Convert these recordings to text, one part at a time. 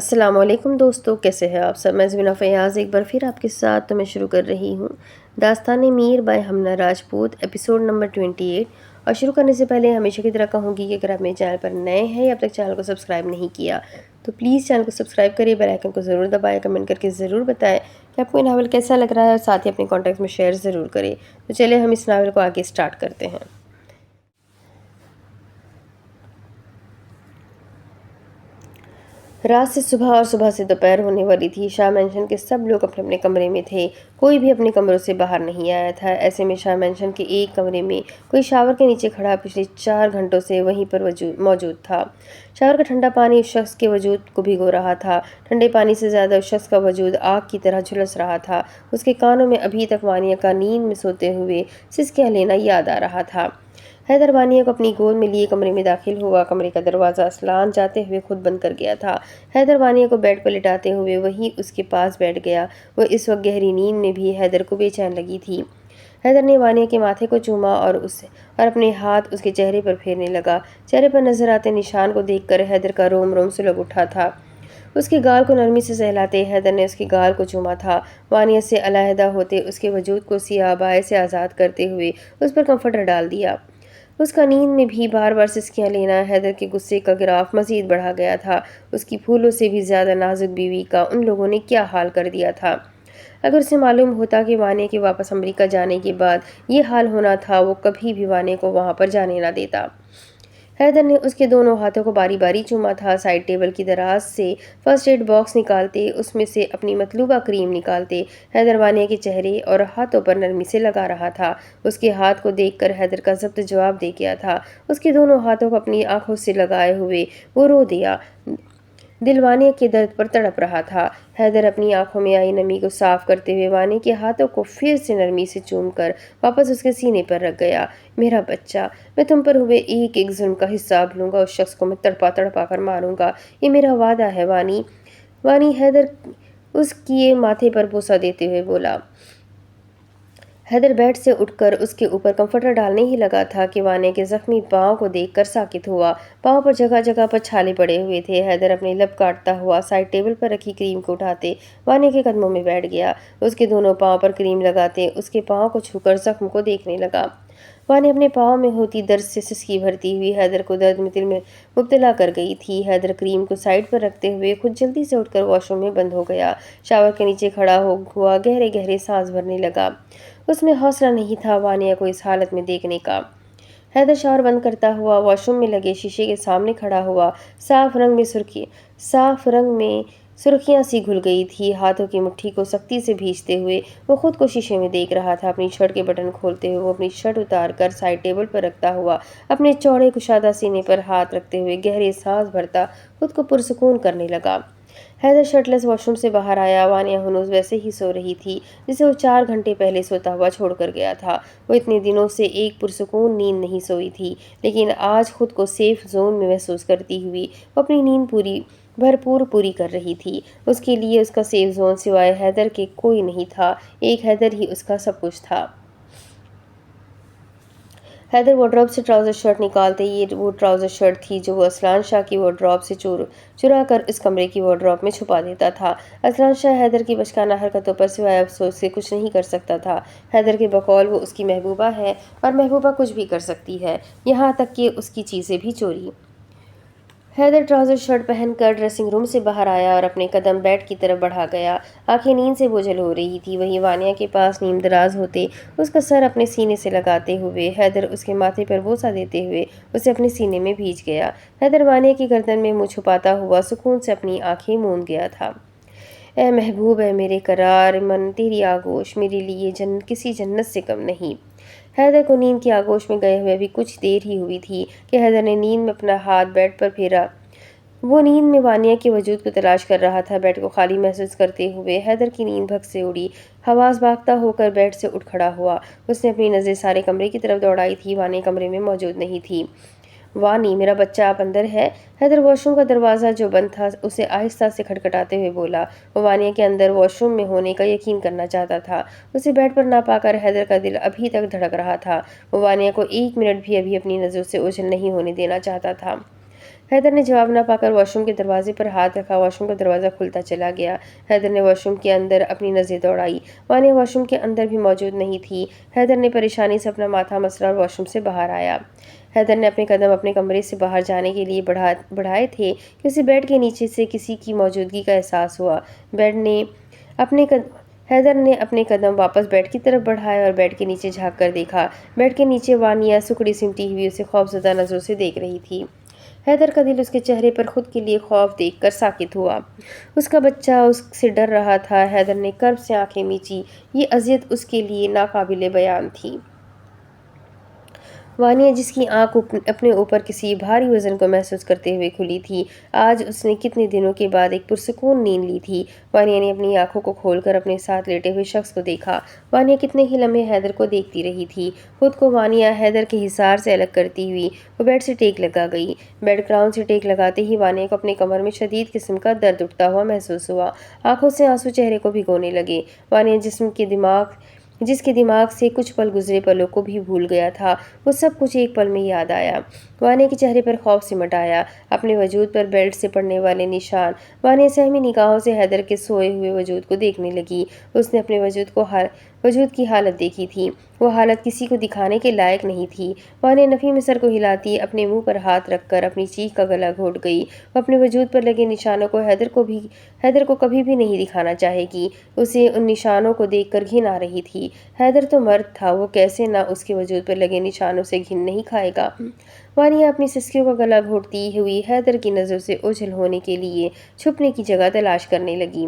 السلام علیکم دوستو، کیسے ہیں آپ سب؟ میں زمینہ فیاض ایک بار پھر آپ کے ساتھ تو میں شروع کر رہی ہوں داستان Mir by Hamna Rajput episode number 28۔ اور شروع کرنے سے پہلے ہمیشہ کی طرح کہوں گی کہ اگر آپ میرے چینل پر نئے ہیں یا اب تک چینل کو سبسکرائب نہیں کیا تو پلیز چینل کو سبسکرائب کریں، بیل آئیکن کو ضرور دبائیں، کمنٹ کر کے ضرور بتائیں کہ آپ کو یہ ناول کیسا لگ رہا ہے، اور ساتھ ہی اپنے کانٹیکٹس میں شیئر ضرور کریں۔ تو چلیں ہم اس ناول کو آگے سٹارٹ کرتے ہیں۔ رات سے صبح اور صبح سے دوپہر ہونے والی تھی۔ شاہ مینشن کے سب لوگ اپنے اپنے کمرے میں تھے، کوئی بھی اپنے کمروں سے باہر نہیں آیا تھا۔ ایسے میں شاہ مینشن کے ایک کمرے میں کوئی شاور کے نیچے کھڑا پچھلے 4 گھنٹوں سے وہیں پر موجود تھا۔ شاور کا ٹھنڈا پانی اس شخص کے وجود کو بھگو رہا تھا۔ ٹھنڈے پانی سے زیادہ اس شخص کا وجود آگ کی طرح جھلس رہا تھا۔ اس کے کانوں میں ابھی تک وانیہ کا نیند میں سوتے ہوئے سسکیاں لینا یاد آ رہا تھا۔ حیدر وانیہ کو اپنی گود میں لیے کمرے میں داخل ہوا۔ کمرے کا دروازہ اسلان جاتے ہوئے خود بند کر گیا تھا۔ حیدر وانیہ کو بیڈ پر لٹاتے ہوئے وہیں اس کے پاس بیٹھ گیا۔ وہ اس وقت گہری نیند میں بھی حیدر کو بے چین لگی تھی۔ حیدر نے وانیہ کے ماتھے کو چوما اور اپنے ہاتھ اس کے چہرے پر پھیرنے لگا۔ چہرے پر نظر آتے نشان کو دیکھ کر حیدر کا روم روم سلگ اٹھا تھا۔ اس کے گال کو نرمی سے سہلاتے حیدر نے اس کے گال کو چوما تھا۔ وانیہ سے علیحدہ ہوتے اس کے وجود کو سیاہ بائے سے آزاد کرتے ہوئے اس پر کمفرٹر ڈال دیا۔ اس کا نیند میں بھی بار بار سسکیاں لینا حیدر کے غصے کا گراف مزید بڑھا گیا تھا۔ اس کی پھولوں سے بھی زیادہ نازک بیوی کا ان لوگوں نے کیا حال کر دیا تھا۔ اگر اسے معلوم ہوتا کہ وانیہ کے واپس امریکہ جانے کے بعد یہ حال ہونا تھا، وہ کبھی بھی وانیہ کو وہاں پر جانے نہ دیتا۔ حیدر نے اس کے دونوں ہاتھوں کو باری باری چوما تھا۔ سائڈ ٹیبل کی دراز سے فرسٹ ایڈ باکس نکالتے اس میں سے اپنی مطلوبہ کریم نکالتے حیدر وانیہ کے چہرے اور ہاتھوں پر نرمی سے لگا رہا تھا۔ اس کے ہاتھ کو دیکھ کر حیدر کا ضبط جواب دے گیا تھا۔ اس کے دونوں ہاتھوں کو اپنی آنکھوں سے لگائے ہوئے وہ رو دیا۔ دل وانیہ کے درد پر تڑپ رہا تھا۔ حیدر اپنی آنکھوں میں آئی نمی کو صاف کرتے ہوئے وانیہ کے ہاتھوں کو پھر سے نرمی سے چوم کر واپس اس کے سینے پر رکھ گیا۔ میرا بچہ، میں تم پر ہوئے ایک ایک ظلم کا حساب لوں گا۔ اس شخص کو میں تڑپا تڑپا کر ماروں گا، یہ میرا وعدہ ہے وانی۔ حیدر اس کے ماتھے پر بوسہ دیتے ہوئے بولا۔ حیدر بیڈ سے اٹھ کر اس کے اوپر کمفرٹر ڈالنے ہی لگا تھا کہ وانیہ کے زخمی پاؤں کو دیکھ کر ساکت ہوا۔ پاؤں پر جگہ جگہ پر چھالے پڑے ہوئے تھے۔ حیدر اپنے لب کاٹتا ہوا سائڈ ٹیبل پر رکھی کریم کو اٹھاتے وانیہ کے قدموں میں بیٹھ گیا۔ اس کے دونوں پاؤں پر کریم لگاتے اس کے پاؤں کو چھو کر زخم کو دیکھنے لگا۔ وانیہ اپنے پاؤں میں ہوتی درد سے سسکی بھرتی ہوئی حیدر کو درد میں دل میں مبتلا کر گئی تھی۔ حیدر کریم کو سائڈ پر رکھتے ہوئے خود جلدی سے اٹھ کر واش روم میں بند ہو گیا۔ شاور کے نیچے کھڑا ہوا گہرے گہرے سانس بھرنے لگا۔ اس میں حوصلہ نہیں تھا وانیہ کو اس حالت میں دیکھنے کا۔ حیدر شاور بند کرتا ہوا واش روم میں لگے شیشے کے سامنے کھڑا ہوا۔ صاف رنگ میں سرخیاں سی گھل گئی تھی۔ ہاتھوں کی مٹھی کو سختی سے بھینچتے ہوئے وہ خود کو شیشے میں دیکھ رہا تھا۔ اپنی شرٹ کے بٹن کھولتے ہوئے وہ اپنی شرٹ اتار کر سائڈ ٹیبل پر رکھتا ہوا اپنے چوڑے کشادہ سینے پر ہاتھ رکھتے ہوئے گہرے سانس بھرتا خود کو پرسکون کرنے لگا۔ حیدر شرٹ لیس واش روم سے باہر آیا۔ وانیہ ہنوز ویسے ہی سو رہی تھی جسے وہ 4 گھنٹے پہلے سوتا ہوا چھوڑ کر گیا تھا۔ وہ اتنے دنوں سے ایک پرسکون نیند نہیں سوئی تھی، لیکن آج خود کو سیف زون میں محسوس کرتی ہوئی وہ اپنی نیند بھرپور پوری کر رہی تھی۔ اس کے لیے اس کا سیف زون سوائے حیدر کے کوئی نہیں تھا۔ ایک حیدر ہی اس کا سب کچھ تھا۔ حیدر وارڈروب سے ٹراؤزر شرٹ نکالتے یہ وہ ٹراؤزر شرٹ تھی جو وہ اسلان شاہ کی وارڈروب سے چرا کر اس کمرے کی وارڈروب میں چھپا دیتا تھا۔ اسلان شاہ حیدر کی بچکانہ حرکتوں پر سوائے افسوس سے کچھ نہیں کر سکتا تھا۔ حیدر کے بقول وہ اس کی محبوبہ ہے اور محبوبہ کچھ بھی کر سکتی ہے، یہاں تک کہ اس کی چیزیں بھی چوری۔ حیدر ٹراؤزر شرٹ پہن کر ڈریسنگ روم سے باہر آیا اور اپنے قدم بیڈ کی طرف بڑھا گیا۔ آنکھیں نیند سے بوجھل ہو رہی تھی۔ وہیں وانیہ کے پاس نیم دراز ہوتے اس کا سر اپنے سینے سے لگاتے ہوئے حیدر اس کے ماتھے پر بوسہ دیتے ہوئے اسے اپنے سینے میں بھیج گیا۔ حیدر وانیہ کی گردن میں منہ چھپاتا ہوا سکون سے اپنی آنکھیں موند گیا تھا۔ اے محبوب، اے میرے قرار من، تیری آغوش میرے لیے کسی جنت سے کم نہیں۔ حیدر کو نیند کی آغوش میں گئے ہوئے ابھی کچھ دیر ہی ہوئی تھی کہ حیدر نے نیند میں اپنا ہاتھ بیڈ پر پھیرا۔ وہ نیند میں وانیہ کے وجود کو تلاش کر رہا تھا۔ بیڈ کو خالی محسوس کرتے ہوئے حیدر کی نیند بھگ سے اڑی۔ حواس بھاگتا ہو کر بیڈ سے اٹھ کھڑا ہوا۔ اس نے اپنی نظریں سارے کمرے کی طرف دوڑائی تھی۔ وانیہ کمرے میں موجود نہیں تھی۔ وانی، میرا بچہ آپ اندر ہے؟ حیدر واش روم کا دروازہ جو بند تھا اسے آہستہ سے کھٹکھٹاتے ہوئے بولا۔ وہ وانیہ کے اندر واش روم میں ہونے کا یقین کرنا چاہتا تھا۔ اسے بیڈ پر نہ پا کر حیدر کا دل ابھی تک دھڑک رہا تھا۔ وہ وانیہ کو 1 منٹ بھی ابھی اپنی نظروں سے اوجھل نہیں ہونے دینا چاہتا تھا۔ حیدر نے جواب نہ پا کر واش روم کے دروازے پر ہاتھ رکھا۔ واش روم کا دروازہ کھلتا چلا گیا۔ حیدر نے واش روم کے اندر اپنی نظریں دوڑائی۔ وانیہ واش روم کے اندر بھی موجود نہیں تھی۔ حیدر نے پریشانی سے اپنا ماتھا مسلا اور واش روم سے باہر آیا۔ حیدر نے اپنے قدم اپنے کمرے سے باہر جانے کے لیے بڑھائے تھے کہ اسے بیڈ کے نیچے سے کسی کی موجودگی کا احساس ہوا۔ حیدر نے اپنے قدم واپس بیڈ کی طرف بڑھائے اور بیڈ کے نیچے جھانک کر دیکھا۔ بیڈ کے نیچے وانیہ سکڑی سمٹی ہوئی اسے خوفزدہ نظروں سے دیکھ رہی تھی۔ حیدر کا دل اس کے چہرے پر خود کے لیے خوف دیکھ کر ساکت ہوا۔ اس کا بچہ اس سے ڈر رہا تھا۔ حیدر نے کرب سے آنکھیں میچی۔ یہ اذیت اس کے لیے ناقابل بیان تھی۔ وانیہ، جس کی آنکھ اپنے اوپر کسی بھاری وزن کو محسوس کرتے ہوئے کھلی تھی، آج اس نے کتنے دنوں کے بعد ایک پرسکون نیند لی تھی۔ وانیہ نے اپنی آنکھوں کو کھول کر اپنے ساتھ لیٹے ہوئے شخص کو دیکھا۔ وانیہ کتنے ہی لمحے حیدر کو دیکھتی رہی تھی۔ خود کو وانیہ حیدر کے حصار سے الگ کرتی ہوئی وہ بیڈ سے ٹیک لگا گئی۔ بیڈ گراؤنڈ سے ٹیک لگاتے ہی وانیہ کو اپنے کمر میں شدید قسم کا درد اٹھتا ہوا محسوس ہوا۔ آنکھوں سے آنسو چہرے کو بھگونے لگے۔ وانیہ جس کے دماغ سے کچھ پل گزرے پلوں کو بھی بھول گیا تھا، وہ سب کچھ ایک پل میں یاد آیا۔ وانیہ کے چہرے پر خوف سمٹ آیا، اپنے وجود پر بیلٹ سے پڑنے والے نشان۔ وانیہ سہمی نگاہوں سے حیدر کے سوئے ہوئے وجود کو دیکھنے لگی۔ اس نے اپنے وجود کی حالت دیکھی تھی۔ وہ حالت کسی کو دکھانے کے لائق نہیں تھی۔ وانیہ نفی میں سر کو ہلاتی اپنے منہ پر ہاتھ رکھ کر اپنی چیخ کا گلا گھونٹ گئی۔ وہ اپنے وجود پر لگے نشانوں کو حیدر کو کبھی بھی نہیں دکھانا چاہے گی۔ اسے ان نشانوں کو دیکھ کر گھن آ رہی تھی۔ حیدر تو مرد تھا، وہ کیسے نہ اس کے وجود پر لگے نشانوں سے گھن نہیں کھائے گا۔ وانیہ اپنی سسکیوں کا گلا گھونٹتی ہوئی حیدر کی نظروں سے اوجھل ہونے کے لیے چھپنے کی جگہ تلاش کرنے لگی۔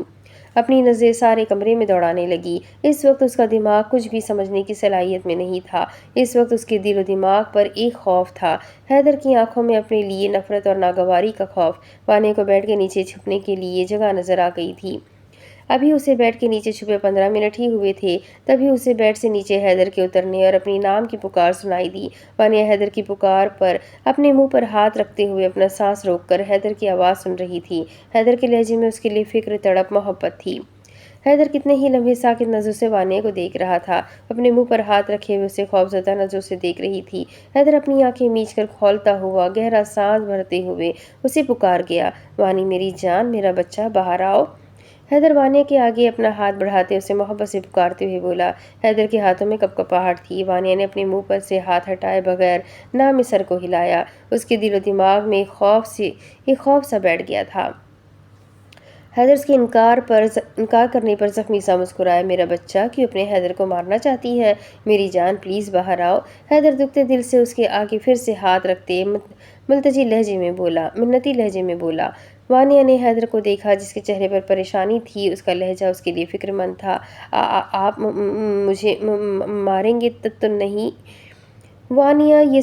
اپنی نظریں سارے کمرے میں دوڑانے لگی۔ اس وقت اس کا دماغ کچھ بھی سمجھنے کی صلاحیت میں نہیں تھا۔ اس وقت اس کے دل و دماغ پر ایک خوف تھا، حیدر کی آنکھوں میں اپنے لیے نفرت اور ناگواری کا خوف۔ وانیہ کو بیڈ کے نیچے چھپنے کے لیے جگہ نظر آ گئی تھی۔ ابھی اسے بیڈ کے نیچے چھپے 15 منٹ ہی ہوئے تھے، تبھی اسے بیڈ سے نیچے حیدر کے اترنے اور اپنی نام کی پکار سنائی دی۔ وانیہ حیدر کی پکار پر اپنے منہ پر ہاتھ رکھتے ہوئے اپنا سانس روک کر حیدر کی آواز سن رہی تھی۔ حیدر کے لہجے میں اس کے لیے فکر، تڑپ، محبت تھی۔ حیدر کتنے ہی لمحے ساکت نظروں سے وانیہ کو دیکھ رہا تھا، اپنے منہ پر ہاتھ رکھے ہوئے اسے خوفزدہ نظروں سے دیکھ رہی تھی۔ حیدر اپنی آنکھیں میچ کر کھولتا ہوا گہرا سانس بھرتے ہوئے اسے پکار گیا، وانی میری جان، میرا بچہ، باہر آؤ۔ حیدر وانیہ کے آگے اپنا ہاتھ بڑھاتے اسے محبت سے پکارتے ہوئے بولا۔ حیدر کے ہاتھوں میں کپکپاہٹ تھی۔ وانیہ نے اپنے منہ پر سے ہاتھ ہٹائے بغیر نہ میں سر کو ہلایا۔ اس کے دل و دماغ میں ایک خوف سا بیٹھ گیا تھا۔ حیدر اس کے انکار کرنے پر زخمی سا مسکرایا۔ میرا بچہ، کیوں اپنے حیدر کو مارنا چاہتی ہے؟ میری جان، پلیز باہر آؤ۔ حیدر دکھتے دل سے اس کے آگے پھر سے ہاتھ رکھتے منتی لہجے میں بولا۔ وانیہ نے حیدر کو دیکھا، جس کے چہرے پر پریشانی تھی۔ اس کا لہجہ اس کے لیے فکر مند تھا۔ آپ مجھے ماریں گے تو نہیں؟ وانیہ یہ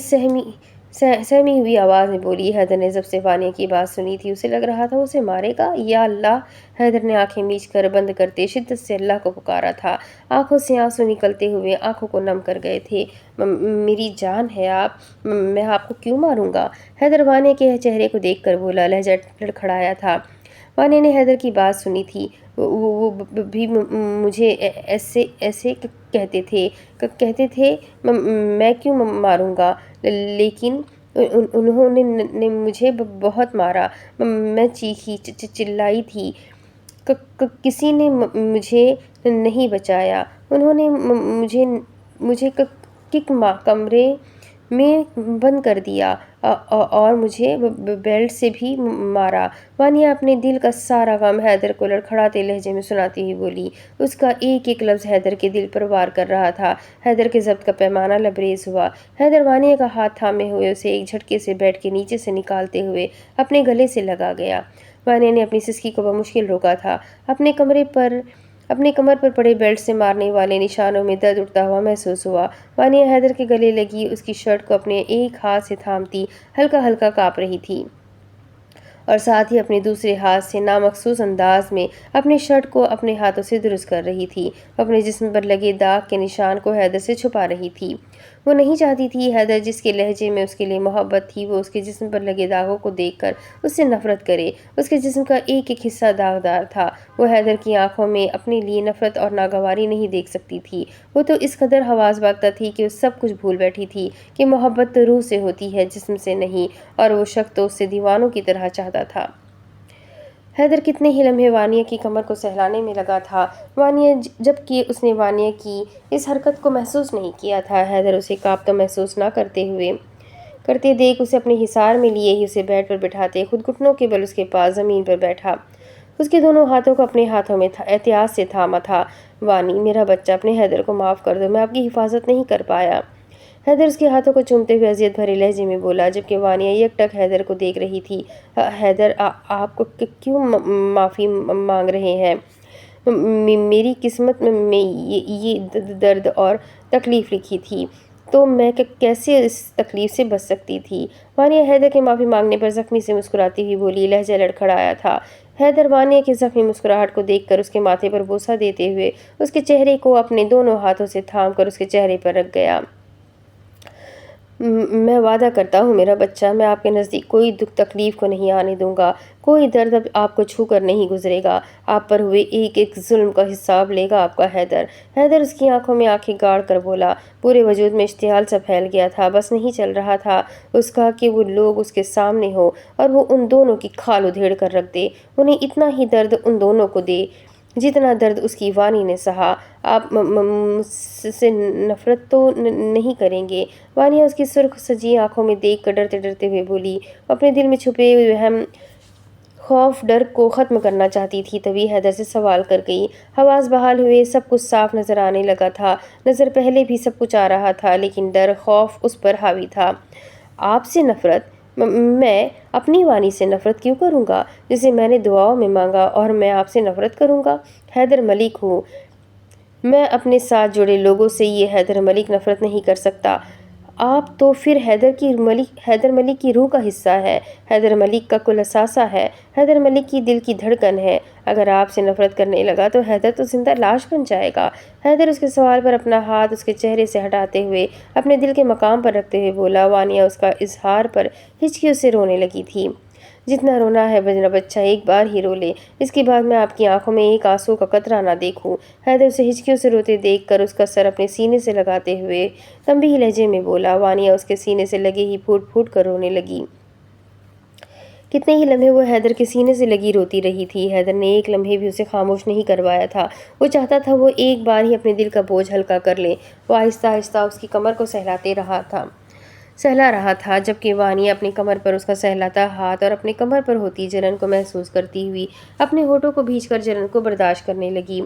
سہمی ہوئی آواز میں بولی۔ حیدر نے جب سے وانیہ کی بات سنی تھی اسے لگ رہا تھا وہ اسے مارے گا۔ یا اللہ! حیدر نے آنکھیں میچ کر بند کرتے شدت سے اللہ کو پکارا تھا۔ آنکھوں سے آنسو نکلتے ہوئے آنکھوں کو نم کر گئے تھے۔ میری جان ہے آپ، میں آپ کو کیوں ماروں گا؟ حیدر وانیہ کے چہرے کو دیکھ کر بولا، لہجہ لڑکھڑایا تھا۔ وانیہ نے حیدر کی بات سنی تھی۔ وہ بھی مجھے ایسے کہتے تھے، میں کیوں ماروں گا؟ لیکن انہوں نے مجھے بہت مارا۔ میں چیخی چلائی تھی، کسی نے مجھے نہیں بچایا۔ انہوں نے مجھے کمرے میں بند کر دیا اور مجھے بیلٹ سے بھی مارا۔ وانیہ اپنے دل کا سارا غم حیدر کو لڑکھڑاتے لہجے میں سناتی ہوئی بولی۔ اس کا ایک ایک لفظ حیدر کے دل پر وار کر رہا تھا۔ حیدر کے ضبط کا پیمانہ لبریز ہوا۔ حیدر وانیہ کا ہاتھ تھامے ہوئے اسے ایک جھٹکے سے بیڈ کے نیچے سے نکالتے ہوئے اپنے گلے سے لگا گیا۔ وانیہ نے اپنی سسکی کو بمشکل روکا تھا۔ اپنے کمر پر پڑے بیلٹ سے مارنے والے نشانوں میں درد اٹھتا ہوا محسوس ہوا۔ وانیہ حیدر کے گلے لگی اس کی شرٹ کو اپنے ایک ہاتھ سے تھامتی ہلکا ہلکا کانپ رہی تھی اور ساتھ ہی اپنے دوسرے ہاتھ سے نامخصوص انداز میں اپنی شرٹ کو اپنے ہاتھوں سے درست کر رہی تھی۔ اپنے جسم پر لگے داغ کے نشان کو حیدر سے چھپا رہی تھی۔ وہ نہیں چاہتی تھی حیدر جس کے لہجے میں اس کے لیے محبت تھی وہ اس کے جسم پر لگے داغوں کو دیکھ کر اس سے نفرت کرے۔ اس کے جسم کا ایک ایک حصہ داغدار تھا۔ وہ حیدر کی آنکھوں میں اپنے لیے نفرت اور ناگواری نہیں دیکھ سکتی تھی۔ وہ تو اس قدر حواس باختہ تھی کہ وہ سب کچھ بھول بیٹھی تھی کہ محبت تو روح سے ہوتی ہے جسم سے نہیں، اور وہ شخص تو اس سے دیوانوں کی طرح چاہتا تھا۔ حیدر کتنے ہی لمحے وانیہ کی کمر کو سہلانے میں لگا تھا، جبکہ اس نے وانیہ کی اس حرکت کو محسوس نہیں کیا تھا۔ حیدر اسے کانپتا محسوس نہ کرتے دیکھ اسے اپنے حصار میں لیے ہی اسے بیڈ پر بٹھاتے خود گھٹنوں کے بل اس کے پاس زمین پر بیٹھا۔ اس کے دونوں ہاتھوں کو اپنے ہاتھوں میں احتیاط سے تھاما تھا۔ وانی، میرا بچہ، اپنے حیدر کو معاف کر دو، میں آپ کی حفاظت نہیں کر پایا۔ حیدر اس کے ہاتھوں کو چومتے ہوئے اذیت بھرے لہجے میں بولا، جبکہ وانیہ یک ٹک حیدر کو دیکھ رہی تھی۔ حیدر، آپ کو کیوں معافی مانگ رہے ہیں؟ میری قسمت میں یہ درد اور تکلیف لکھی تھی تو میں کیسے اس تکلیف سے بچ سکتی تھی؟ وانیہ حیدر کے معافی مانگنے پر زخمی سے مسکراتی ہوئی بولی، لہجہ لڑکھڑایا تھا۔ حیدر وانیہ کی زخمی مسکراہٹ کو دیکھ کر اس کے ماتھے پر بوسہ دیتے ہوئے اس کے چہرے کو اپنے دونوں ہاتھوں سے تھام کر اس کے چہرے پر رکھ گیا۔ میں وعدہ کرتا ہوں میرا بچہ، میں آپ کے نزدیک کوئی دکھ تکلیف کو نہیں آنے دوں گا، کوئی درد اب آپ کو چھو کر نہیں گزرے گا۔ آپ پر ہوئے ایک ایک ظلم کا حساب لے گا آپ کا حیدر۔ حیدر اس کی آنکھوں میں آنکھیں گاڑ کر بولا، پورے وجود میں اشتعال سا پھیل گیا تھا۔ بس نہیں چل رہا تھا اس کا کہ وہ لوگ اس کے سامنے ہو اور وہ ان دونوں کی کھال ادھیڑ کر رکھ دے، انہیں اتنا ہی درد ان دونوں کو دے جتنا درد اس کی وانی نے سہا۔ آپ مجھ سے نفرت تو نہیں کریں گے؟ وانیہ اس کی سرخ سجی آنکھوں میں دیکھ کر ڈرتے ڈرتے ہوئے بولی۔ وہ اپنے دل میں چھپے ہوئے وہم، خوف، ڈر کو ختم کرنا چاہتی تھی، تبھی حیدر سے سوال کر گئی۔ حواس بحال ہوئے، سب کچھ صاف نظر آنے لگا تھا۔ نظر پہلے بھی سب کچھ آ رہا تھا، لیکن ڈر، خوف اس پر حاوی تھا۔ آپ سے نفرت؟ میں اپنی وانی سے نفرت کیوں کروں گا جسے میں نے دعاؤں میں مانگا، اور میں آپ سے نفرت کروں گا؟ حیدر ملک ہوں میں، اپنے ساتھ جڑے لوگوں سے یہ حیدر ملک نفرت نہیں کر سکتا۔ آپ تو پھر حیدر ملک کی روح کا حصہ ہے، حیدر ملک کا کل اثاثہ ہے، حیدر ملک کی دل کی دھڑکن ہے۔ اگر آپ سے نفرت کرنے لگا تو حیدر تو زندہ لاش بن جائے گا۔ حیدر اس کے سوال پر اپنا ہاتھ اس کے چہرے سے ہٹاتے ہوئے اپنے دل کے مقام پر رکھتے ہوئے بولا۔ وانیہ اس کا اظہار پر ہچکیوں سے رونے لگی تھی۔ جتنا رونا ہے میرا بچہ، ایک بار ہی رو لے، اس کے بعد میں آپ کی آنکھوں میں ایک آنسو کا قطرہ نہ دیکھوں۔ حیدر اسے ہچکیوں سے روتے دیکھ کر اس کا سر اپنے سینے سے لگاتے ہوئے تنبیہی لہجے میں بولا۔ وانیہ اس کے سینے سے لگے ہی پھوٹ پھوٹ کر رونے لگی۔ کتنے ہی لمحے وہ حیدر کے سینے سے لگی روتی رہی تھی۔ حیدر نے ایک لمحے بھی اسے خاموش نہیں کروایا تھا۔ وہ چاہتا تھا وہ ایک بار ہی اپنے دل کا بوجھ ہلکا کر لے۔ وہ آہستہ آہستہ اس کی کمر کو سہلا رہا تھا، جبکہ وانیہ اپنی کمر پر اس کا سہلاتا ہاتھ اور اپنے کمر پر ہوتی جلن کو محسوس کرتی ہوئی اپنے ہونٹوں کو بھینچ کر جلن کو برداشت کرنے لگی۔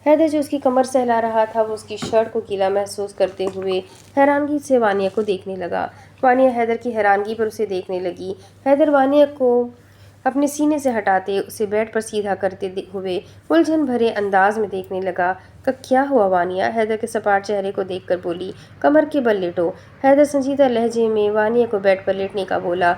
حیدر جو اس کی کمر سہلا رہا تھا، وہ اس کی شرٹ کو گیلا محسوس کرتے ہوئے حیرانگی سے وانیہ کو دیکھنے لگا۔ وانیہ حیدر کی حیرانگی پر اسے دیکھنے لگی۔ حیدر وانیہ کو اپنے سینے سے ہٹاتے اسے بیڈ پر سیدھا کرتے ہوئے الجھن بھرے انداز میں دیکھنے لگا۔ کیا ہوا وانیہ؟ حیدر کے سپاٹ چہرے کو دیکھ کر بولی۔ کمر کے بل لیٹو۔ حیدر سنجیدہ لہجے میں وانیہ کو بیڈ پر لیٹنے کا بولا۔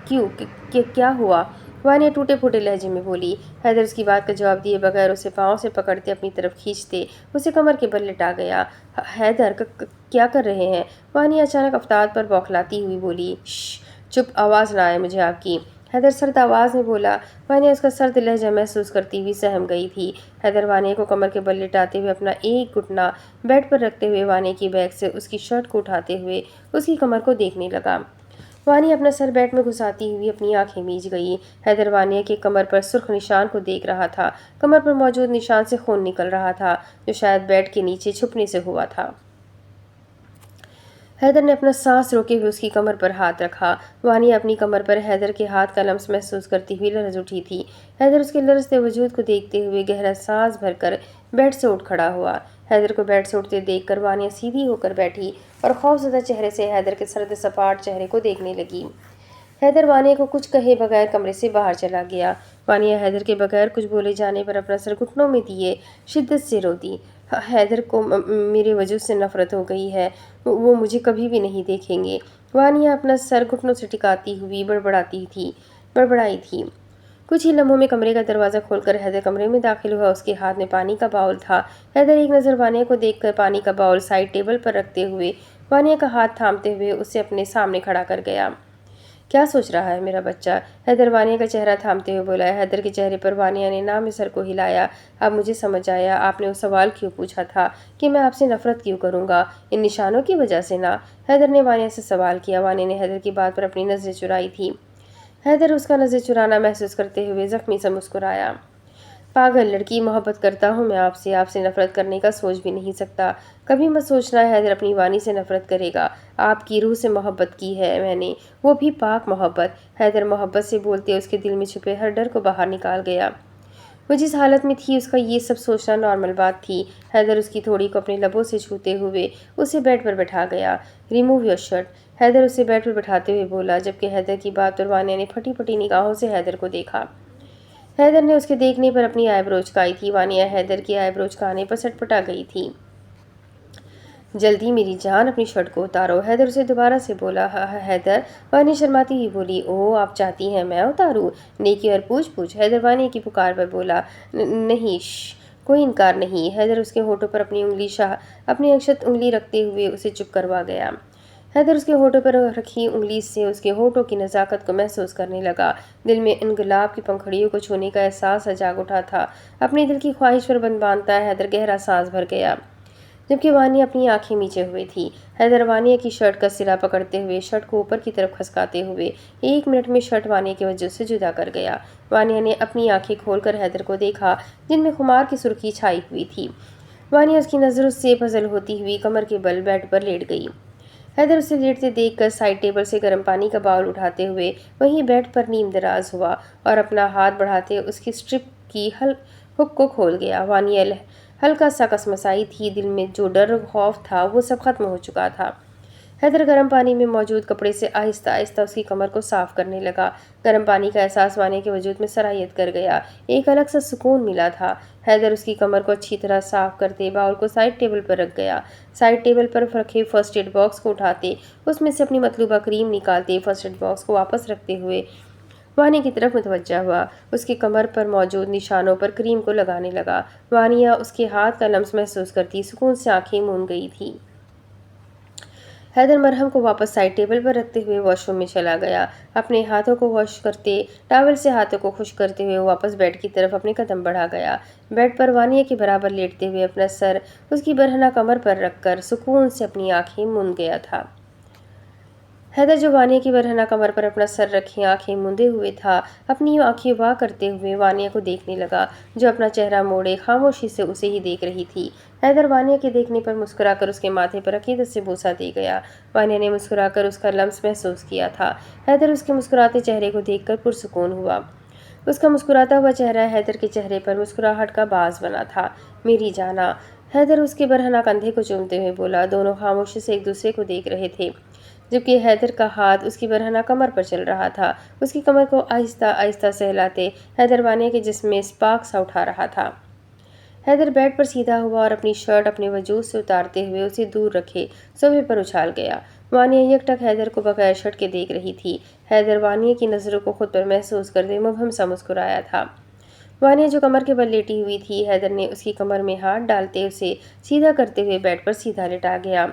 کیوں؟ کیا ہوا؟ وانیہ ٹوٹے پھوٹے لہجے میں بولی۔ حیدر اس کی بات کا جواب دیے بغیر اسے پاؤں سے پکڑتے اپنی طرف کھینچتے اسے کمر کے بل لٹا گیا۔ حیدر، کیا کر رہے ہیں؟ وانیہ اچانک افتاد پر بوکھلاتی ہوئی بولی۔ شش، چپ، آواز نہ آئے مجھے آپ کی۔ حیدر سرد آواز میں بولا۔ وانیہ اس کا سرد لہجہ محسوس کرتی ہوئی سہم گئی تھی۔ حیدر وانیہ کو کمر کے بل لٹاتے ہوئے اپنا ایک گھٹنا بیڈ پر رکھتے ہوئے وانیہ کی بیک سے اس کی شرٹ کو اٹھاتے ہوئے اس کی کمر کو دیکھنے لگا۔ وانیہ اپنا سر بیڈ میں گھساتی ہوئی اپنی آنکھیں میج گئی۔ حیدر وانیہ کے کمر پر سرخ نشان کو دیکھ رہا تھا۔ کمر پر موجود نشان سے خون نکل رہا تھا، جو شاید بیڈ کے نیچے چھپنے سے ہوا تھا۔ حیدر نے اپنا سانس روکے ہوئے اس کی کمر پر ہاتھ رکھا۔ وانیہ اپنی کمر پر حیدر کے ہاتھ کا لمس محسوس کرتی ہوئی لرز اٹھی تھی۔ حیدر اس کے لرزتے وجود کو دیکھتے ہوئے گہرا سانس بھر کر بیڈ سے اٹھ کھڑا ہوا۔ حیدر کو بیڈ سے اٹھتے دیکھ کر وانیہ سیدھی ہو کر بیٹھی اور خوفزدہ چہرے سے حیدر کے سرد سپاٹ چہرے کو دیکھنے لگی۔ حیدر وانیہ کو کچھ کہے بغیر کمرے سے باہر چلا گیا۔ وانیہ حیدر کے بغیر کچھ بولے جانے پر اپنا سر گھٹنوں میں دیے شدت سے رو دی۔ حیدر کو میرے وجود سے نفرت ہو گئی ہے، وہ مجھے کبھی بھی نہیں دیکھیں گے۔ وانیہ اپنا سر گھٹنوں سے ٹکاتی ہوئی بڑبڑائی تھی۔ کچھ ہی لمحوں میں کمرے کا دروازہ کھول کر حیدر کمرے میں داخل ہوا۔ اس کے ہاتھ میں پانی کا باؤل تھا۔ حیدر ایک نظر وانیہ کو دیکھ کر پانی کا باؤل سائڈ ٹیبل پر رکھتے ہوئے وانیہ کا ہاتھ تھامتے ہوئے اسے اپنے سامنے کھڑا کر گیا۔ کیا سوچ رہا ہے میرا بچہ؟ حیدر وانیہ کا چہرہ تھامتے ہوئے بولا۔ حیدر کے چہرے پر وانیہ نے نام میں سر کو ہلایا۔ اب مجھے سمجھ آیا آپ نے وہ سوال کیوں پوچھا تھا کہ میں آپ سے نفرت کیوں کروں گا، ان نشانوں کی وجہ سے نا؟ حیدر نے وانیہ سے سوال کیا۔ وانیہ نے حیدر کی بات پر اپنی نظریں چرائی تھی۔ حیدر اس کا نظر چرانا محسوس کرتے ہوئے زخمی سا مسکرایا۔ پاگل لڑکی، محبت کرتا ہوں میں آپ سے نفرت کرنے کا سوچ بھی نہیں سکتا۔ کبھی مت سوچنا حیدر اپنی وانی سے نفرت کرے گا، آپ کی روح سے محبت کی ہے میں نے، وہ بھی پاک محبت۔ حیدر محبت سے بولتے اس کے دل میں چھپے ہر ڈر کو باہر نکال گیا۔ وہ جس حالت میں تھی اس کا یہ سب سوچنا نارمل بات تھی۔ حیدر اس کی تھوڑی کو اپنے لبوں سے چھوتے ہوئے اسے بیڈ پر بٹھا گیا۔ ریموو یور شرٹ، حیدر اسے بیڈ پر بٹھاتے ہوئے بولا، جبکہ حیدر کی بات پر وانیہ نے پھٹی پھٹی نگاہوں سے حیدر کو دیکھا۔ حیدر نے اس کے دیکھنے پر اپنی آئی برو چکائی تھی۔ وانیہ حیدر کی آئی برو چکانے پر سٹپٹا گئی تھی۔ جلدی میری جان اپنی شرٹ کو اتارو، حیدر اسے دوبارہ سے بولا۔ حیدر، وانیہ شرماتی ہوئی بولی۔ اوہ آپ چاہتی ہیں میں اتاروں؟ نیکی اور پوچھ، حیدر وانیہ کی پکار پر بولا۔ نہیں، کوئی انکار نہیں۔ حیدر اس کے ہونٹوں پر اپنی انگشت انگلی رکھتے ہوئے اسے چپ کروا گیا۔ حیدر اس کے ہونٹوں پر رکھی انگلی سے اس کے ہونٹوں کی نزاکت کو محسوس کرنے لگا۔ دل میں ان گلاب کی پنکھڑیوں کو چھونے کا احساس جاگ اٹھا تھا۔ اپنی دل کی خواہش پر بند باندھتا حیدر گہرا سانس بھر گیا، جبکہ وانیہ اپنی آنکھیں میچے ہوئے تھی۔ حیدر وانیہ کی شرٹ کا سرا پکڑتے ہوئے شرٹ کو اوپر کی طرف کھسکاتے ہوئے 1 منٹ میں شرٹ وانیہ کے وجود سے جدا کر گیا۔ وانیہ نے اپنی آنکھیں کھول کر حیدر کو دیکھا، جن میں خمار کی سرخی چھائی ہوئی تھی۔ وانیہ اس کی نظروں سے پزل ہوتی ہوئی کمر کے بل بیڈ پر لیٹ گئی۔ حیدر اسے لیٹتے دیکھ کر سائڈ ٹیبل سے گرم پانی کا باؤل اٹھاتے ہوئے وہیں بیڈ پر نیم دراز ہوا اور اپنا ہاتھ بڑھاتے اس کی اسٹرپ کی ہک کو کھول گیا۔ وانیہ ہلکا سا کسمسائی تھی، دل میں جو ڈر و خوف تھا وہ سب ختم ہو چکا تھا۔ حیدر گرم پانی میں موجود کپڑے سے آہستہ آہستہ اس کی کمر کو صاف کرنے لگا۔ گرم پانی کا احساس وانیہ کے وجود میں سرایت کر گیا، ایک الگ سا سکون ملا تھا۔ حیدر اس کی کمر کو اچھی طرح صاف کرتے باؤل کو سائڈ ٹیبل پر رکھ گیا۔ سائڈ ٹیبل پر رکھے فرسٹ ایڈ باکس کو اٹھاتے اس میں سے اپنی مطلوبہ کریم نکالتے فرسٹ ایڈ باکس کو واپس رکھتے ہوئے وانیہ کی طرف متوجہ ہوا۔ اس کی کمر پر موجود نشانوں پر کریم کو لگانے لگا۔ وانیہ اس کے ہاتھ کا لمس محسوس کرتی سکون سے آنکھیں موند گئی تھی۔ حیدر مرہم کو واپس سائڈ ٹیبل پر رکھتے ہوئے واش روم میں چلا گیا۔ اپنے ہاتھوں کو واش کرتے ٹاول سے ہاتھوں کو خشک کرتے ہوئے واپس بیڈ کی طرف اپنے قدم بڑھا گیا۔ بیڈ پر وانیہ کے برابر لیٹتے ہوئے اپنا سر اس کی برہنہ کمر پر رکھ کر سکون سے اپنی آنکھیں موند گیا تھا۔ حیدر جو وانیہ کی برہنہ کمر پر اپنا سر رکھے آنکھیں موندے ہوئے تھا، اپنی آنکھیں واہ کرتے ہوئے وانیہ کو دیکھنے لگا، جو اپنا چہرہ موڑے خاموشی سے اسے ہی دیکھ رہی تھی۔ حیدر وانیہ کے دیکھنے پر مسکرا کر اس کے ماتھے پر عقیدت سے بوسہ دے گیا۔ وانیہ نے مسکرا کر اس کا لمس محسوس کیا تھا۔ حیدر اس کے مسکراتے چہرے کو دیکھ کر پرسکون ہوا۔ اس کا مسکراتا ہوا چہرہ حیدر کے چہرے پر مسکراہٹ کا باعث بنا تھا۔ میری جانا، حیدر اس کے برہنہ کندھے کو چومتے ہوئے بولا۔ دونوں خاموشی سے ایک دوسرے کو دیکھ رہے تھے، جبکہ حیدر کا ہاتھ اس کی برہنہ کمر پر چل رہا تھا۔ اس کی کمر کو آہستہ آہستہ سہلاتے حیدر وانیہ کے جسم میں اسپارک سا اٹھا رہا تھا۔ حیدر بیڈ پر سیدھا ہوا اور اپنی شرٹ اپنے وجود سے اتارتے ہوئے اسے دور رکھے صوفے پر اچھال گیا۔ وانیہ یک ٹک حیدر کو بغیر شرٹ کے دیکھ رہی تھی۔ حیدر وانیہ کی نظروں کو خود پر محسوس کرتے مبہم سا مسکرایا تھا۔ وانیہ جو کمر کے بل لیٹی ہوئی تھی، حیدر نے اس کی کمر میں ہاتھ ڈالتے اسے سیدھا کرتے ہوئے بیڈ پر سیدھا لٹا گیا۔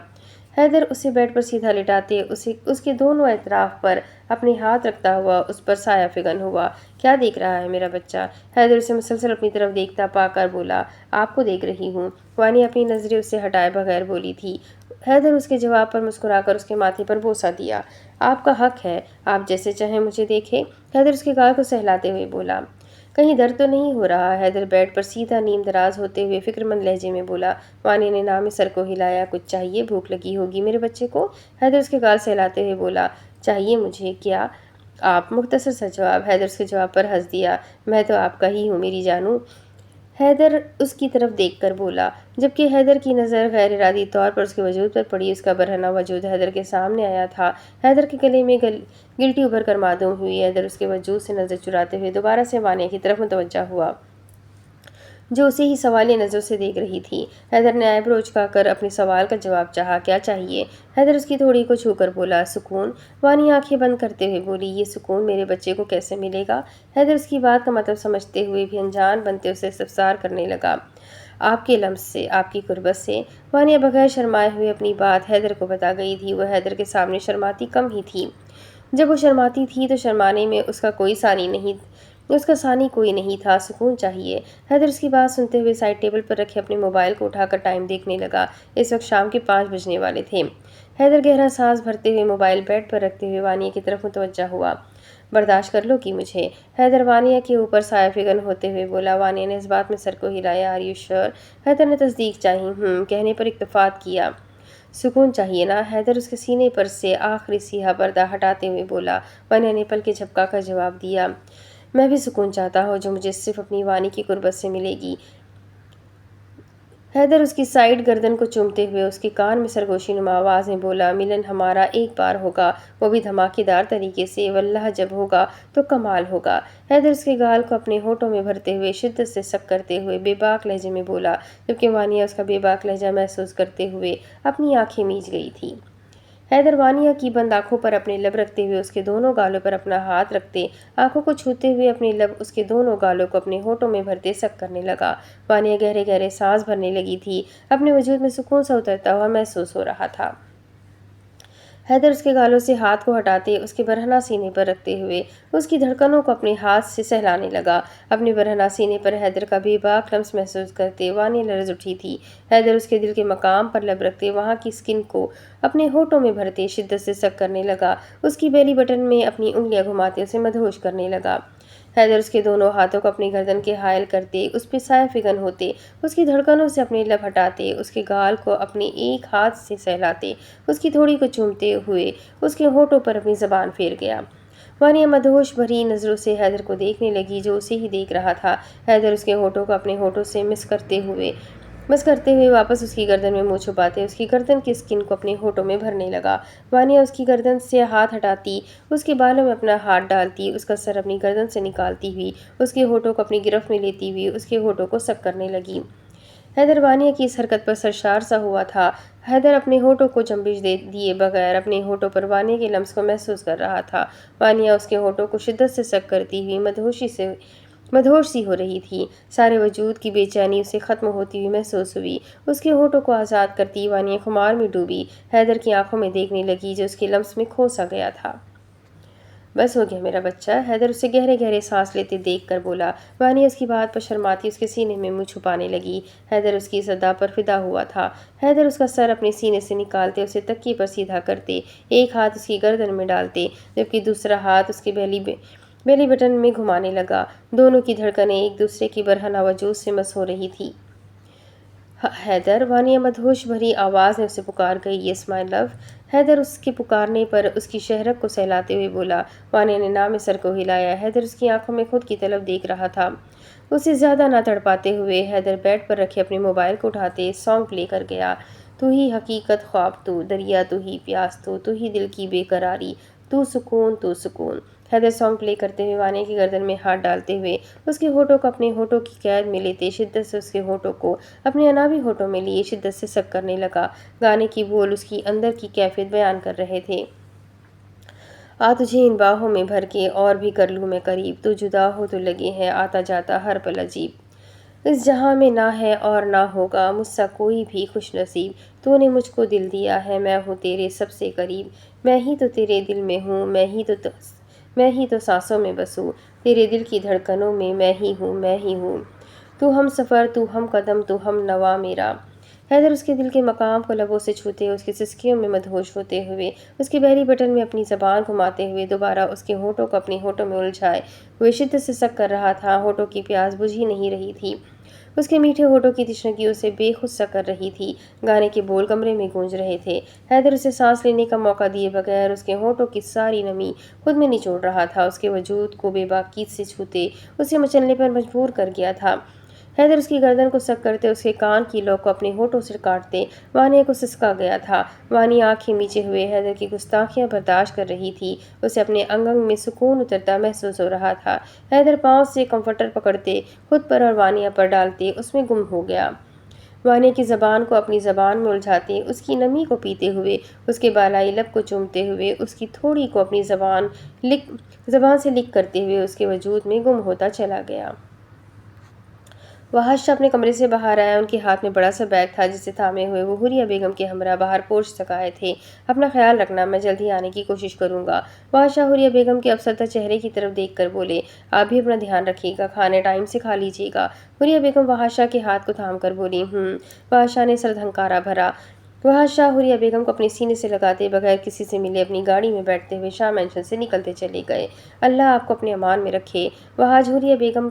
حیدر اسے بیڈ پر سیدھا لٹاتے اس کے دونوں اطراف پر اپنے ہاتھ رکھتا ہوا اس پر سایہ فگن ہوا۔ کیا دیکھ رہا ہے میرا بچہ؟ حیدر اسے مسلسل اپنی طرف دیکھتا پا کر بولا۔ آپ کو دیکھ رہی ہوں۔ وانیہ اپنی نظریں اس سے ہٹائے بغیر بولی تھی۔ حیدر اس کے جواب پر مسکرا کر اس کے ماتھے پر بوسہ دیا۔ آپ کا حق ہے، آپ جیسے چاہیں مجھے دیکھیں، حیدر اس کے گال کو سہلاتے ہوئے بولا۔ کہیں درد تو نہیں ہو رہا؟ حیدر بیڈ پر سیدھا نیم دراز ہوتے ہوئے فکر مند لہجے میں بولا۔ وانیہ نے نام میں سر کو ہلایا۔ کچھ چاہیے؟ بھوک لگی ہوگی میرے بچے کو؟ حیدر اس کے گال سہلاتے ہوئے بولا۔ چاہیے مجھے کیا؟ آپ، مختصر سا جواب۔ حیدر اس کے جواب پر ہنس دیا۔ میں تو آپ کا ہی ہوں میری جانو، حیدر اس کی طرف دیکھ کر بولا۔ جبکہ حیدر کی نظر غیر ارادی طور پر اس کے وجود پر پڑی، اس کا برہنہ وجود حیدر کے سامنے آیا تھا۔ حیدر کے گلے میں گلٹی ابھر کر معدوم ہوئی۔ حیدر اس کے وجود سے نظر چراتے ہوئے دوبارہ سے وانیہ کی طرف متوجہ ہوا۔ جو اسے ہی سوالیہ نظروں سے دیکھ رہی تھی۔ حیدر نے آئیبرو اچکا کر اپنے سوال کا جواب چاہا، کیا چاہیے؟ حیدر اس کی تھوڑی کو چھو کر بولا، سکون۔ وانیہ آنکھیں بند کرتے ہوئے بولی، یہ سکون میرے بچے کو کیسے ملے گا؟ حیدر اس کی بات کا مطلب سمجھتے ہوئے بھی انجان بنتے اسے استفسار کرنے لگا، آپ کے لمس سے، آپ کی قربت سے۔ وانیہ بغیر شرمائے ہوئے اپنی بات حیدر کو بتا گئی تھی۔ وہ حیدر کے سامنے شرماتی کم ہی تھی۔ جب وہ شرماتی تھی تو شرمانے میں اس کا ثانی کوئی نہیں تھا۔ سکون چاہیے۔ حیدر اس کی بات سنتے ہوئے سائڈ ٹیبل پر رکھے اپنے موبائل کو اٹھا کر ٹائم دیکھنے لگا۔ اس وقت شام کے 5 بجنے والے تھے۔ حیدر گہرا سانس بھرتے ہوئے موبائل بیڈ پر رکھتے ہوئے وانیہ کی طرف متوجہ ہوا، برداشت کر لو گی مجھے؟ حیدر وانیہ کے اوپر سایہ فگن ہوتے ہوئے بولا۔ وانیہ نے اس بات میں سر کو ہلایا، آر یو شیور؟ حیدر نے تصدیق چاہی، کہنے پر اکتفا کیا۔ سکون چاہیے نا؟ حیدر اس کے سینے پر سے آخری سیاہ پردہ ہٹاتے ہوئے بولا۔ وانیہ نے پلکیں جھپکا کر جواب دیا، میں بھی سکون چاہتا ہوں جو مجھے صرف اپنی وانی کی قربت سے ملے گی۔ حیدر اس کی سائیڈ گردن کو چومتے ہوئے اس کے کان میں سرگوشی نما آواز میں بولا، ملن ہمارا ایک بار ہوگا، وہ بھی دھماکے دار طریقے سے، واللہ جب ہوگا تو کمال ہوگا۔ حیدر اس کے گال کو اپنے ہونٹوں میں بھرتے ہوئے شدت سے سک کرتے ہوئے بے باک لہجے میں بولا، جبکہ وانیہ اس کا بے باک لہجہ محسوس کرتے ہوئے اپنی آنکھیں میچ گئی تھی۔ حیدر وانیہ کی بند آنکھوں پر اپنے لب رکھتے ہوئے اس کے دونوں گالوں پر اپنا ہاتھ رکھتے، آنکھوں کو چھوتے ہوئے اپنے لب اس کے دونوں گالوں کو اپنے ہونٹوں میں بھرتے سک کرنے لگا۔ وانیہ گہرے گہرے سانس بھرنے لگی تھی، اپنے وجود میں سکون سا اترتا ہوا محسوس ہو رہا تھا۔ حیدر اس کے گالوں سے ہاتھ کو ہٹاتے اس کے برہنہ سینے پر رکھتے ہوئے اس کی دھڑکنوں کو اپنے ہاتھ سے سہلانے لگا۔ اپنے برہنہ سینے پر حیدر کا بے باک لمس محسوس کرتے وانیہ لرز اٹھی تھی۔ حیدر اس کے دل کے مقام پر لب رکھتے وہاں کی سکن کو اپنے ہونٹوں میں بھرتے شدت سے سک کرنے لگا، اس کی بیلی بٹن میں اپنی انگلیاں گھماتے اسے مدہوش کرنے لگا۔ حیدر اس کے دونوں ہاتھوں کو اپنی گردن کے حائل کرتے اس پہ سایہ فگن ہوتے، اس کی دھڑکنوں سے اپنے لب ہٹاتے، اس کے گال کو اپنے ایک ہاتھ سے سہلاتے، اس کی تھوڑی کو چومتے ہوئے اس کے ہونٹوں پر اپنی زبان پھیر گیا۔ وانیہ مدہوش بھری نظروں سے حیدر کو دیکھنے لگی جو اسے ہی دیکھ رہا تھا۔ حیدر اس کے ہونٹوں کو اپنے ہونٹوں سے مس کرتے ہوئے واپس اس کی گردن میں منہ چھپاتے اس کی گردن کی سکن کو اپنے ہونٹوں میں بھرنے لگا۔ وانیہ اس کی گردن سے ہاتھ ہٹاتی، اس کے بالوں میں اپنا ہاتھ ڈالتی، اس کا سر اپنی گردن سے نکالتی ہوئی اس کے ہونٹوں کو اپنی گرفت میں لیتی ہوئی اس کے ہونٹوں کو سک کرنے لگی۔ حیدر وانیہ کی اس حرکت پر سرشار سا ہوا تھا۔ حیدر اپنے ہونٹوں کو جنبش دیے بغیر اپنے ہونٹوں پر وانیہ کے لمس کو محسوس کر رہا تھا۔ وانیہ اس کے ہونٹوں کو شدت سے سک کرتی ہوئی مدہوش سی ہو رہی تھی۔ سارے وجود کی بے چینی اسے ختم ہوتی ہوئی محسوس ہوئی۔ اس کے ہونٹوں کو آزاد کرتی وانیہ خمار میں ڈوبی حیدر کی آنکھوں میں دیکھنے لگی جو اس کے لمس میں کھو سا گیا تھا۔ بس ہو گیا میرا بچہ؟ حیدر اسے گہرے گہرے سانس لیتے دیکھ کر بولا۔ وانیہ اس کی بات پر شرماتی اس کے سینے میں منہ چھپانے لگی۔ حیدر اس کی اس ادا پر فدا ہوا تھا۔ حیدر اس کا سر اپنے سینے سے نکالتے اسے تکیے پر سیدھا کرتے، ایک ہاتھ اس کی گردن میں ڈالتے جبکہ دوسرا ہاتھ اس کے بیلی بٹن میں گھمانے لگا۔ دونوں کی دھڑکنیں ایک دوسرے کی برہنہ وجود سے مس ہو رہی تھی۔ حیدر، وانیہ مدہوش بھری آواز میں اسے پکار گئی، یس مائی لو۔ حیدر اس کے پکارنے پر اس کی شہرک کو سہلاتے ہوئے بولا۔ وانیہ نے نام میں سر کو ہلایا۔ حیدر اس کی آنکھوں میں خود کی طلب دیکھ رہا تھا۔ اسے زیادہ نہ تڑپاتے ہوئے حیدر بیڈ پر رکھے اپنے موبائل کو اٹھاتے سانگ پلے کر گیا، تو ہی حقیقت خواب تو، دریا تو ہی پیاس تو ہی دل کی بے قراری، تو سکون تو سکون۔ حیدر سانگ پلے کرتے ہوئے وانیہ کی گردن میں ہاتھ ڈالتے ہوئے اس کے ہونٹوں کو اپنے ہونٹوں کی قید میں لیتے شدت سے اس کے ہونٹوں کو اپنے انابی ہونٹوں میں لیے شدت سے سک کرنے لگا۔ گانے کی بول اس کی اندر کی کیفیت بیان کر رہے تھے، آ تجھے ان باہوں میں بھر کے اور بھی کر لوں میں قریب، تو جدا ہو تو لگے ہے آتا جاتا ہر پل عجیب، اس جہاں میں نہ ہے اور نہ ہوگا مجھ سا کوئی بھی خوش نصیب، تو نے مجھ کو دل دیا ہے میں ہوں تیرے سب سے قریب، میں ہی تو تیرے دل میں ہوں، میں ہی تو سانسوں میں بسوں، تیرے دل کی دھڑکنوں میں میں ہی ہوں، تو ہم سفر تو ہم قدم تو ہم نوا میرا۔ حیدر اس کے دل کے مقام کو لبوں سے چھوتے اس کی سسکیوں میں مدہوش ہوتے ہوئے اس کے بیلی بٹن میں اپنی زبان گھماتے ہوئے دوبارہ اس کے ہونٹوں کو اپنے ہونٹوں میں الجھائے ہوئے شدت سے سک کر رہا تھا۔ ہونٹوں کی پیاس بجھ ہی نہیں رہی تھی، اس کے میٹھے ہونٹوں کی تشنگی اسے بے خود سا کر رہی تھی۔ گانے کے بول کمرے میں گونج رہے تھے۔ حیدر اسے سانس لینے کا موقع دیے بغیر اس کے ہونٹوں کی ساری نمی خود میں نچوڑ رہا تھا، اس کے وجود کو بے باکی سے چھوتے اسے مچلنے پر مجبور کر گیا تھا۔ حیدر اس کی گردن کو سک کرتے اس کے کان کی لو کو اپنے ہونٹوں سے کاٹتے وانیہ کو سسکا گیا تھا۔ وانیہ آنکھیں میچے ہوئے حیدر کی گستاخیاں برداشت کر رہی تھی۔ اسے اپنے انگ انگ میں سکون اترتا محسوس ہو رہا تھا۔ حیدر پاؤں سے کمفرٹر پکڑتے خود پر اور وانیہ پر ڈالتے اس میں گم ہو گیا۔ وانیہ کی زبان کو اپنی زبان میں الجھاتے اس کی نمی کو پیتے ہوئے اس کے بالائی لب کو چومتے ہوئے اس کی تھوڑی کو اپنی زبان سے لک کرتے ہوئے اس کے وجود میں گم ہوتا چلا گیا۔ وحش شاہ اپنے کمرے سے باہر آیا۔ ان کے ہاتھ میں بڑا سا بیگ تھا جسے تھامے ہوئے وہ حوریہ بیگم کے ہمراہ باہر پورچ تک آئے تھے۔ اپنا خیال رکھنا، میں جلد ہی آنے کی کوشش کروں گا۔ وحش شاہ حوریہ بیگم کے افسردہ چہرے کی طرف دیکھ کر بولے، آپ بھی اپنا دھیان رکھیے گا، کھانے ٹائم سے کھا لیجیے گا۔ حوریہ بیگم وحش شاہ کے ہاتھ کو تھام کر بولی، وحش شاہ نے سر دھنکارا بھرا۔ وحش شاہ حوریہ بیگم کو اپنے سینے سے لگاتے بغیر کسی سے ملے اپنی گاڑی میں بیٹھتے ہوئے شاہ مینشن سے نکلتے چلے گئے۔ اللہ آپ کو اپنے امان میں رکھے۔ وحش حوریہ بیگم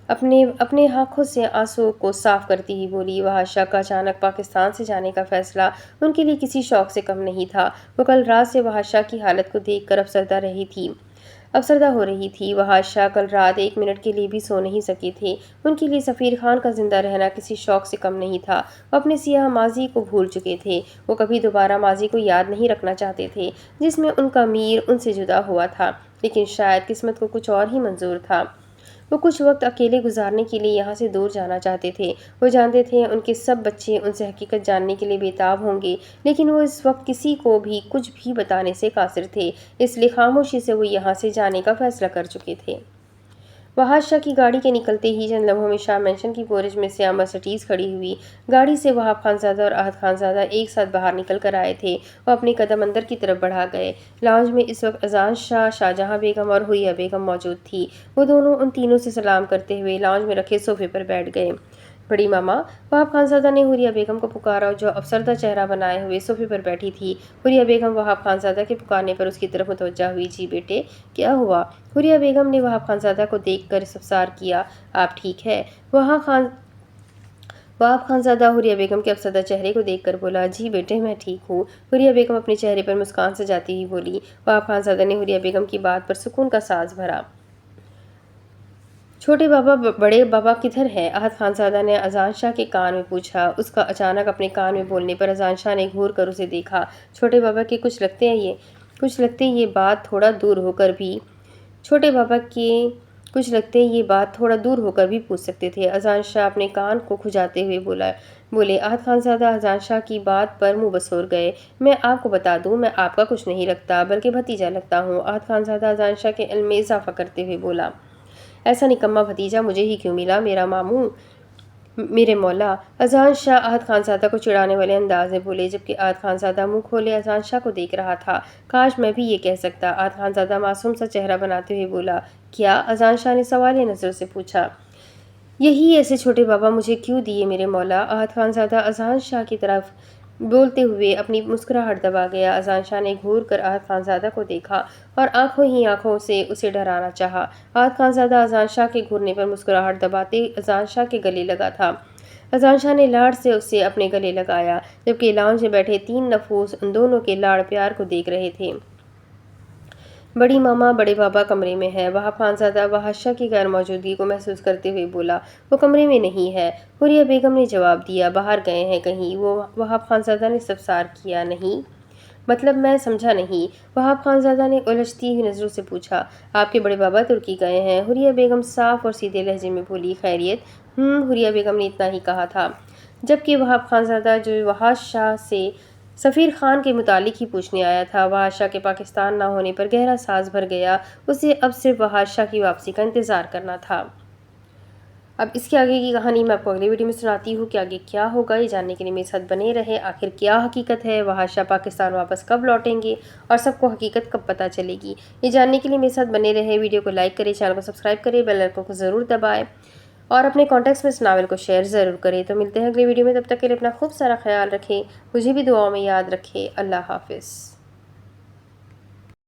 اپنے آنکھوں سے آنسو کو صاف کرتی ہی بولی۔ وحش شاہ کا اچانک پاکستان سے جانے کا فیصلہ ان کے لیے کسی شوق سے کم نہیں تھا۔ وہ کل رات سے وحش شاہ کی حالت کو دیکھ کر افسردہ ہو رہی تھی۔ وحش شاہ کل رات ایک منٹ کے لیے بھی سو نہیں سکے تھے۔ ان کے لیے سفیر خان کا زندہ رہنا کسی شوق سے کم نہیں تھا۔ وہ اپنے سیاہ ماضی کو بھول چکے تھے۔ وہ کبھی دوبارہ ماضی کو یاد نہیں رکھنا چاہتے تھے جس میں ان کا میر ان سے جدا ہوا تھا، لیکن شاید قسمت کو کچھ اور ہی منظور تھا۔ وہ کچھ وقت اکیلے گزارنے کے لیے یہاں سے دور جانا چاہتے تھے۔ وہ جانتے تھے ان کے سب بچے ان سے حقیقت جاننے کے لیے بےتاب ہوں گے، لیکن وہ اس وقت کسی کو بھی کچھ بھی بتانے سے قاصر تھے، اس لیے خاموشی سے وہ یہاں سے جانے کا فیصلہ کر چکے تھے۔ وحش شاہ کی گاڑی کے نکلتے ہی چند لمحوں میں شاہ مینشن کی گورج میں سیاہ مرسڈیز کھڑی ہوئی۔ گاڑی سے وہاب خانزادہ اور احد خانزادہ ایک ساتھ باہر نکل کر آئے تھے۔ وہ اپنے قدم اندر کی طرف بڑھا گئے۔ لاؤنج میں اس وقت اذان شاہ، شاہجہاں بیگم اور حوریہ بیگم موجود تھی۔ وہ دونوں ان تینوں سے سلام کرتے ہوئے لاؤنج میں رکھے صوفے پر بیٹھ گئے۔ بڑی ماما، وہاب خانزادہ نے حوریہ بیگم کو پکارا جو افسردہ چہرہ بنائے ہوئے صوفے پر بیٹھی تھی۔ حوریہ بیگم وہاب خانزادہ کے پکارنے پر اس کی طرف متوجہ ہوئی۔ جی بیٹے، کیا ہوا؟ حوریہ بیگم نے وہاب خانزادہ کو دیکھ کر استفسار کیا۔ آپ ٹھیک ہے؟ وہاب خانزادہ حوریہ بیگم کے افسردہ چہرے کو دیکھ کر بولا، جی بیٹے میں ٹھیک ہوں۔ حوریہ بیگم اپنے چہرے پر مسکان سجاتی ہوئی بولی۔ وہاب خانزادہ نے حوریہ بیگم کی بات پر سکون کا ساز بھرا۔ چھوٹے بابا، بڑے بابا کدھر ہیں؟ احد خانزادہ نے اذان شاہ کے کان میں پوچھا۔ اس کا اچانک اپنے کان میں بولنے پر اذان شاہ نے گھور کر اسے دیکھا۔ چھوٹے بابا کے کچھ لگتے یہ بات تھوڑا دور ہو کر بھی پوچھ سکتے تھے۔ اذان شاہ اپنے کان کو کھجاتے ہوئے بولے۔ احد خانزادہ اذان شاہ کی بات پر منہ بسور گئے۔ میں آپ کو بتا دوں، میں آپ کا کچھ نہیں لگتا بلکہ بھتیجا لگتا ہوں۔ احد خانزادہ اذان شاہ کے علم میں اضافہ کرتے ہوئے بولا۔ ایسا نکما بھتیجا مجھے ہی کیوں ملا میرے مولا؟ اذان شاہ احد خانزادہ کو چڑھانے والے انداز میں بولے، جبکہ احد خانزادہ منہ کھولے اذان شاہ کو دیکھ رہا تھا۔ کاش میں بھی یہ کہہ سکتا۔ احد خانزادہ معصوم سا چہرہ بناتے ہوئے بولا۔ کیا؟ اذان شاہ نے سوالیہ نظر سے پوچھا۔ یہی ایسے چھوٹے بابا مجھے کیوں دیے میرے مولا؟ احد خانزادہ اذان شاہ کی طرف بولتے ہوئے اپنی مسکراہٹ دبا گیا۔ اذان شاہ نے گھور کر احد خانزادہ کو دیکھا اور آنکھوں سے اسے ڈرانا چاہا۔ احد خانزادہ اذان شاہ کے گھورنے پر مسکراہٹ دباتے اذان شاہ کے گلے لگا تھا۔ اذان شاہ نے لاڑ سے اسے اپنے گلے لگایا، جبکہ لاؤنج میں بیٹھے تین نفوس ان دونوں کے لاڑ پیار کو دیکھ رہے تھے۔ بڑی ماما، بڑے بابا کمرے میں ہے۔ وہاب خانزادہ وحش شاہ کی غیر موجودگی کو محسوس کرتے ہوئے بولا۔ وہ کمرے میں نہیں ہے، حوریہ بیگم نے جواب دیا۔ باہر گئے ہیں کہیں؟ وہاب خانزادہ نے استفسار کیا۔ نہیں، مطلب میں سمجھا نہیں، وہاب خانزادہ نے الجھتی ہوئی نظروں سے پوچھا۔ آپ کے بڑے بابا ترکی گئے ہیں، حوریہ بیگم صاف اور سیدھے لہجے میں بولی۔ خیریت؟ حوریہ بیگم نے اتنا ہی کہا تھا، جبکہ وہاب خانزادہ جو وحش شاہ سے سفیر خان کے متعلق ہی پوچھنے آیا تھا، وحش شاہ کے پاکستان نہ ہونے پر گہرا ساز بھر گیا۔ اسے اب صرف وحش شاہ کی واپسی کا انتظار کرنا تھا۔ اب اس کے آگے کی کہانی میں آپ کو اگلی ویڈیو میں سناتی ہوں کہ آگے کیا ہوگا۔ یہ جاننے کے لیے میرے ساتھ بنے رہے۔ آخر کیا حقیقت ہے؟ وحش شاہ پاکستان واپس کب لوٹیں گے اور سب کو حقیقت کب پتہ چلے گی؟ یہ جاننے کے لیے میرے ساتھ بنے رہے۔ ویڈیو کو لائک کریں، چینل کو سبسکرائب کریں، بیل آئیکن کو ضرور دبائیں اور اپنے کانٹیکٹس میں اس ناول کو شیئر ضرور کریں۔ تو ملتے ہیں اگلی ویڈیو میں، تب تک کے لیے اپنا خوب سارا خیال رکھیں، مجھے بھی دعاؤں میں یاد رکھیں۔ اللہ حافظ۔